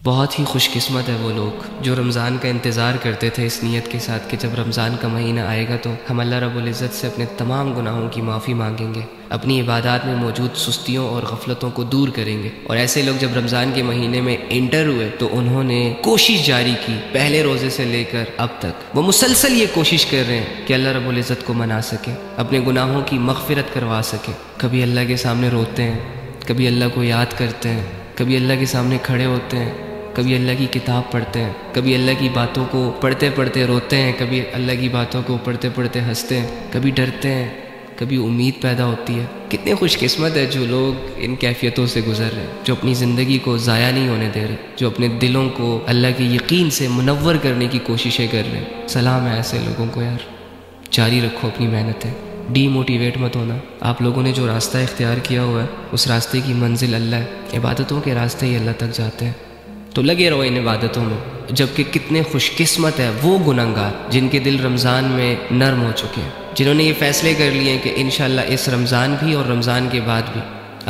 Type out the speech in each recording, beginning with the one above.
بہت ہی خوش قسمت ہے وہ لوگ جو رمضان کا انتظار کرتے تھے اس نیت کے ساتھ کہ جب رمضان کا مہینہ آئے گا تو ہم اللہ رب العزت سے اپنے تمام گناہوں کی معافی مانگیں گے، اپنی عبادات میں موجود سستیوں اور غفلتوں کو دور کریں گے۔ اور ایسے لوگ جب رمضان کے مہینے میں انٹر ہوئے تو انہوں نے کوشش جاری کی، پہلے روزے سے لے کر اب تک وہ مسلسل یہ کوشش کر رہے ہیں کہ اللہ رب العزت کو منا سکے، اپنے گناہوں کی مغفرت کروا سکے۔ کبھی اللہ کے سامنے روتے ہیں، کبھی اللہ کو یاد کرتے ہیں، کبھی اللہ کے سامنے کھڑے ہوتے ہیں، کبھی اللہ کی کتاب پڑھتے ہیں، کبھی اللہ کی باتوں کو پڑھتے پڑھتے روتے ہیں، کبھی اللہ کی باتوں کو پڑھتے پڑھتے ہنستے ہیں، کبھی ڈرتے ہیں، کبھی امید پیدا ہوتی ہے۔ کتنے خوش قسمت ہے جو لوگ ان کیفیتوں سے گزر رہے ہیں، جو اپنی زندگی کو ضائع نہیں ہونے دے رہے، جو اپنے دلوں کو اللہ کے یقین سے منور کرنے کی کوششیں کر رہے ہیں۔ سلام ہے ایسے لوگوں کو یار، جاری رکھو اپنی محنتیں، ڈی موٹیویٹ مت ہونا۔ آپ لوگوں نے جو راستہ اختیار کیا ہوا ہے اس راستے کی منزل اللہ ہے، عبادتوں کے راستے ہی اللہ تک جاتے ہیں، تو لگے رہو ان عبادتوں میں۔ جبکہ کتنے خوش قسمت ہے وہ گنہگار جن کے دل رمضان میں نرم ہو چکے ہیں، جنہوں نے یہ فیصلے کر لیے ہیں کہ انشاءاللہ اس رمضان بھی اور رمضان کے بعد بھی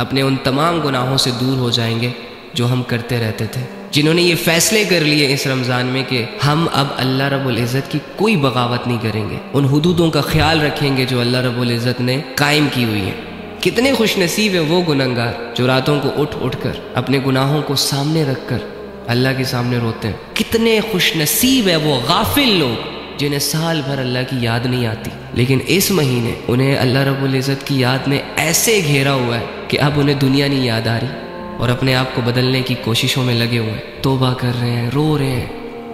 اپنے ان تمام گناہوں سے دور ہو جائیں گے جو ہم کرتے رہتے تھے، جنہوں نے یہ فیصلے کر لیے اس رمضان میں کہ ہم اب اللہ رب العزت کی کوئی بغاوت نہیں کریں گے، ان حدودوں کا خیال رکھیں گے جو اللہ رب العزت نے قائم کی ہوئی ہے۔ کتنے خوش نصیب ہے وہ گنہگار جو راتوں کو اٹھ اٹھ کر اپنے گناہوں کو سامنے رکھ کر اللہ کے سامنے روتے ہیں۔ کتنے خوش نصیب ہے وہ غافل لوگ جنہیں سال بھر اللہ کی یاد نہیں آتی، لیکن اس مہینے انہیں اللہ رب العزت کی یاد نے ایسے گھیرا ہوا ہے کہ اب انہیں دنیا نہیں یاد آ رہی اور اپنے آپ کو بدلنے کی کوششوں میں لگے ہوئے ہیں، توبہ کر رہے ہیں، رو رہے ہیں،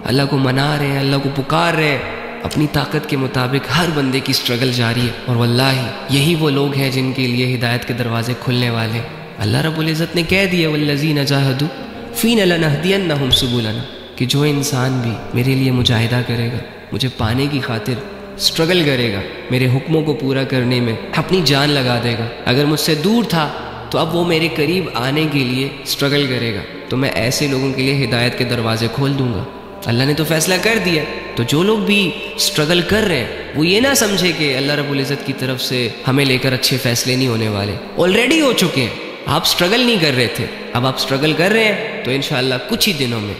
اللہ کو منا رہے ہیں، اللہ کو پکار رہے ہیں۔ اپنی طاقت کے مطابق ہر بندے کی سٹرگل جاری ہے، اور واللہ یہی وہ لوگ ہیں جن کے لیے ہدایت کے دروازے کھلنے والے ہیں۔ اللہ رب العزت نے کہہ دیا والذین جاہدوا فینا لنہدینہم سبلنا، کہ جو انسان بھی میرے لیے مجاہدہ کرے گا، مجھے پانے کی خاطر سٹرگل کرے گا، میرے حکموں کو پورا کرنے میں اپنی جان لگا دے گا، اگر مجھ سے دور تھا تو اب وہ میرے قریب آنے کے لیے سٹرگل کرے گا، تو میں ایسے لوگوں کے لیے ہدایت کے دروازے کھول دوں گا۔ اللہ نے تو فیصلہ کر دیا، تو جو لوگ بھی سٹرگل کر رہے ہیں وہ یہ نہ سمجھے کہ اللہ رب العزت کی طرف سے ہمیں لے کر اچھے فیصلے نہیں ہونے والے، آلریڈی ہو چکے ہیں۔ آپ سٹرگل نہیں کر رہے تھے، اب آپ سٹرگل کر رہے ہیں تو انشاءاللہ کچھ ہی دنوں میں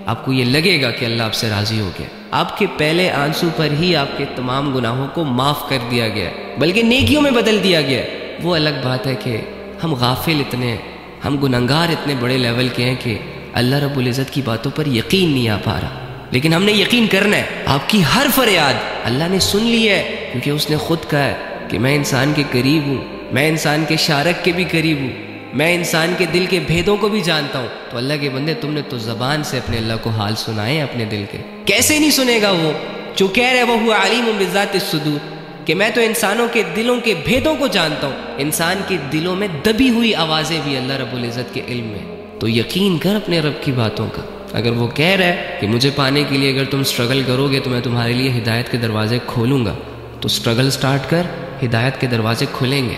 آپ کو یہ لگے گا کہ اللہ آپ سے راضی ہو گیا، آپ کے پہلے آنسو پر ہی آپ کے تمام گناہوں کو معاف کر دیا گیا ہے، بلکہ نیکیوں میں بدل دیا گیا ہے۔ وہ الگ بات ہے کہ ہم غافل اتنے ہیں، ہم گنہگار اتنے بڑے لیول کے ہیں کہ اللہ رب العزت کی باتوں پر یقین نہیں آ پا رہا، لیکن ہم نے یقین کرنا ہے۔ آپ کی ہر فریاد اللہ نے سن لی ہے، کیونکہ اس نے خود کہا ہے کہ میں انسان کے قریب ہوں، میں انسان کے شارک کے بھی قریب ہوں، میں انسان کے دل کے بھیدوں کو بھی جانتا ہوں۔ تو اللہ کے بندے تم نے تو زبان سے اپنے اللہ کو حال سنائے ہیں اپنے دل کے، کیسے نہیں سنے گا وہ جو کہہ رہے وہ علیم بذات الصدور، کہ میں تو انسانوں کے دلوں کے بھیدوں کو جانتا ہوں۔ انسان کے دلوں میں دبی ہوئی آوازیں بھی اللہ رب العزت کے علم میں، تو یقین کر اپنے رب کی باتوں کا۔ اگر وہ کہہ رہا ہے کہ مجھے پانے کے لیے اگر تم سٹرگل کرو گے تو میں تمہارے لیے ہدایت کے دروازے کھولوں گا، تو سٹرگل سٹارٹ کر، ہدایت کے دروازے کھلیں گے۔